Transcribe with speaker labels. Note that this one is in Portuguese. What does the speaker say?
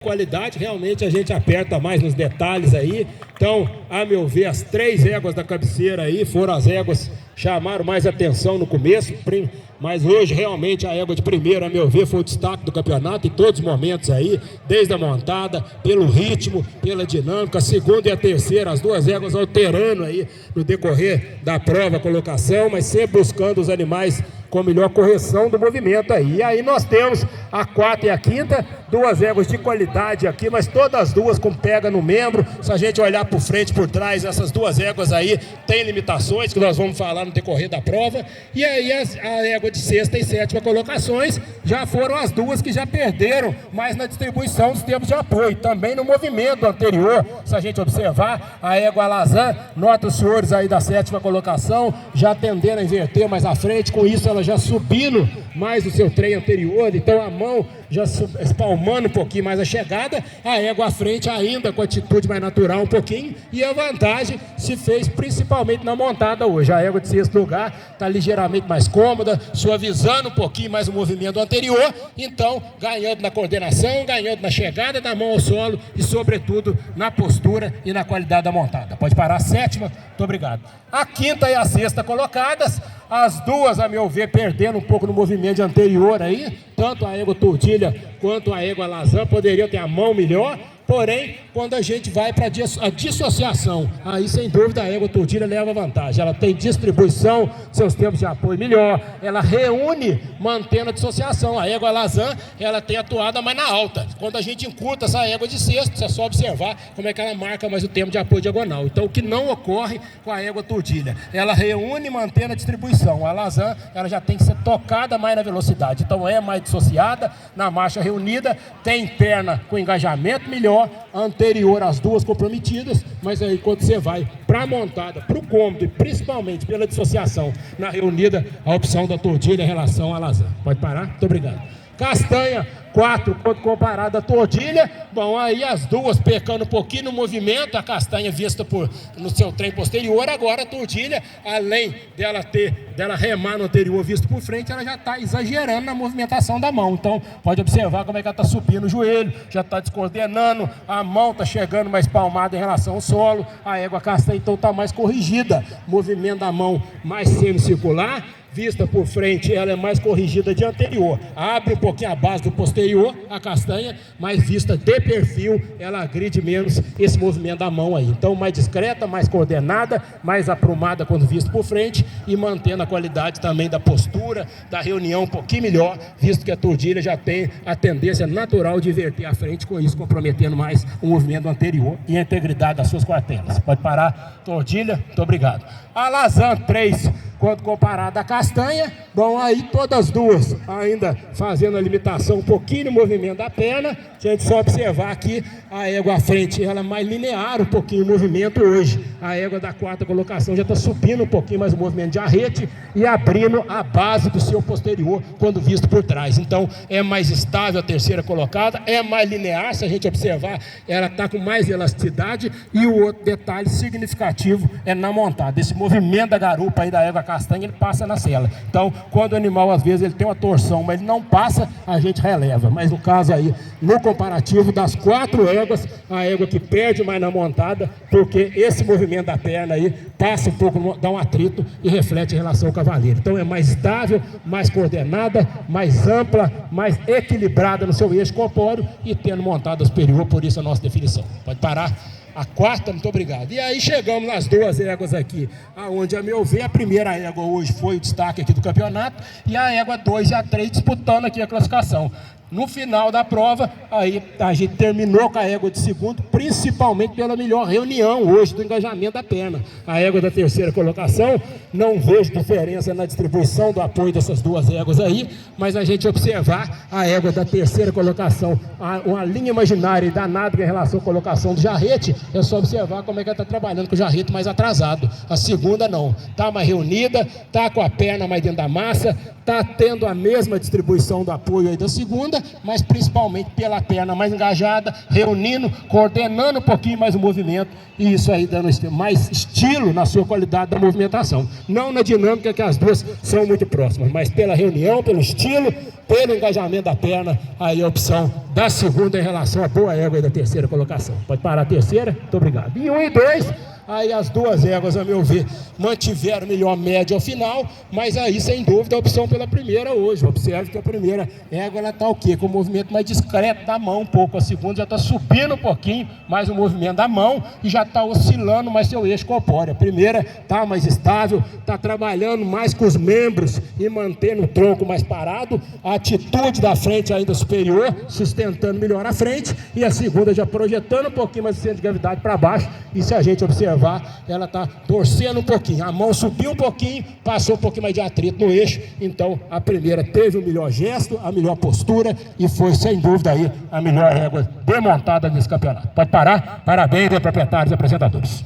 Speaker 1: Qualidade, realmente a gente aperta mais nos detalhes aí. Então, a meu ver, as 3 éguas da cabeceira aí foram as éguas que chamaram mais atenção no começo, mas hoje realmente a égua de primeiro, a meu ver, foi o destaque do campeonato em todos os momentos aí, desde a montada, pelo ritmo, pela dinâmica. A segunda e a terceira, as 2 éguas alterando aí no decorrer da prova, a colocação, mas sempre buscando os animais com melhor correção do movimento aí. E aí nós temos a 4ª e a 5ª, 2 éguas de qualidade aqui, mas todas as duas com pega no membro. Se a gente olhar por frente, por trás, essas 2 éguas aí tem limitações que nós vamos falar no decorrer da prova. E aí a égua de 6ª e 7ª colocações já foram as 2 que já perderam mais na distribuição dos tempos de apoio, também no movimento anterior. Se a gente observar, a égua Alazan, nota os senhores aí da 7ª colocação, já tendendo a inverter mais à frente, com isso ela já subindo mais o seu trem anterior, então a mão já espalmando um pouquinho mais a chegada, a égua à frente ainda com atitude mais natural um pouquinho, e a vantagem se fez principalmente na montada hoje. A égua de 6º lugar está ligeiramente mais cômoda, suavizando um pouquinho mais o movimento anterior, então ganhando na coordenação, ganhando na chegada da mão ao solo e sobretudo na postura e na qualidade da montada. Pode parar a 7ª, muito obrigado. A 5ª e a 6ª colocadas, as 2, a meu ver, perdendo um pouco no movimento anterior aí, tanto a égua Tordilha quanto a égua Alazan poderiam ter a mão melhor. Porém, quando a gente vai para a dissociação, aí sem dúvida a égua Tordilha leva vantagem. Ela tem distribuição, seus tempos de apoio melhor, ela reúne mantendo a dissociação. A égua Alazan, ela tem atuada mais na alta. Quando a gente encurta essa égua de 6º, é só observar como é que ela marca mais o tempo de apoio diagonal. Então, o que não ocorre com a égua Tordilha, ela reúne mantendo a distribuição. A Alazan, ela já tem que ser tocada mais na velocidade. Então, é mais dissociada, na marcha reunida, tem perna com engajamento melhor, anterior às 2 comprometidas, mas aí quando você vai para a montada, para o cômodo e principalmente pela dissociação na reunida, a opção da Tordilha em relação à Alazan. Pode parar? Muito obrigado. Castanha, 4, quando comparado à Tordilha, bom, aí as 2 pecando um pouquinho no movimento, a castanha vista no seu trem posterior, agora a Tordilha, além dela remar no anterior visto por frente, ela já está exagerando na movimentação da mão. Então, pode observar como é que ela está subindo o joelho, já está descoordenando, a mão está chegando mais palmada em relação ao solo, a égua castanha então está mais corrigida, movimento da mão mais semicircular, vista por frente, ela é mais corrigida de anterior. Abre um pouquinho a base do posterior, a castanha, mas vista de perfil, ela agride menos esse movimento da mão aí. Então, mais discreta, mais coordenada, mais aprumada quando vista por frente e mantendo a qualidade também da postura, da reunião um pouquinho melhor, visto que a Tordilha já tem a tendência natural de inverter a frente, com isso comprometendo mais o movimento anterior e a integridade das suas quartelas. Pode parar, Tordilha, muito obrigado. A Alazan 3, quando comparada à castanha, bom, aí todas as 2 ainda fazendo a limitação um pouquinho no movimento da perna. A gente só observar aqui a égua à frente, ela é mais linear um pouquinho o movimento hoje. A égua da 4ª colocação já está subindo um pouquinho mais o movimento de arrete e abrindo a base do seu posterior quando visto por trás. Então é mais estável a 3ª colocada, é mais linear, se a gente observar, ela está com mais elasticidade. E o outro detalhe significativo é na montada, esse movimento da garupa aí da égua castanha, ele passa na sela. Então, quando o animal às vezes ele tem uma torção, mas ele não passa, a gente releva. Mas no caso aí, no comparativo das 4 éguas, a égua que perde mais na montada, porque esse movimento da perna aí passa um pouco, dá um atrito e reflete em relação ao cavaleiro. Então é mais estável, mais coordenada, mais ampla, mais equilibrada no seu eixo corpóreo e tendo montada superior, por isso a nossa definição. Pode parar. A 4ª, muito obrigado. E aí chegamos nas 2 éguas aqui, aonde, a meu ver, a primeira égua hoje foi o destaque aqui do campeonato, e a égua 2 e a 3 disputando aqui a classificação. No final da prova, aí a gente terminou com a égua de 2º, principalmente pela melhor reunião hoje do engajamento da perna. A égua da 3ª colocação, não vejo diferença na distribuição do apoio dessas 2 éguas aí, mas a gente observar a égua da 3ª colocação, uma linha imaginária e danada em relação à colocação do jarrete, é só observar como é que ela está trabalhando com o jarrete mais atrasado. A 2ª não, está mais reunida, está com a perna mais dentro da massa, está tendo a mesma distribuição do apoio aí da 2ª, segunda, mas principalmente pela perna mais engajada, reunindo, coordenando um pouquinho mais o movimento, e isso aí dando mais estilo na sua qualidade da movimentação. Não na dinâmica, que as duas são muito próximas, mas pela reunião, pelo estilo, pelo engajamento da perna, aí a opção da segunda em relação à boa égua da terceira colocação. Pode parar a terceira? Muito obrigado. E 1 e 2, aí as duas éguas, a meu ver, mantiveram melhor média ao final, mas aí, sem dúvida, a opção pela primeira hoje. Observe que a primeira égua, ela está o quê? Com o movimento mais discreto da mão um pouco. A segunda já está subindo um pouquinho mais o movimento da mão e já está oscilando mais seu eixo corpóreo. A primeira está mais estável, está trabalhando mais com os membros e mantendo o tronco mais parado, a atitude da frente ainda superior, sustentando melhor a frente, e a segunda já projetando um pouquinho mais o centro de gravidade para baixo, e se a gente observar, ela está torcendo um pouquinho, a mão subiu um pouquinho, passou um pouquinho mais de atrito no eixo. Então a primeira teve o melhor gesto, a melhor postura, e foi sem dúvida aí a melhor égua demontada nesse campeonato. Pode parar, parabéns, proprietários e apresentadores.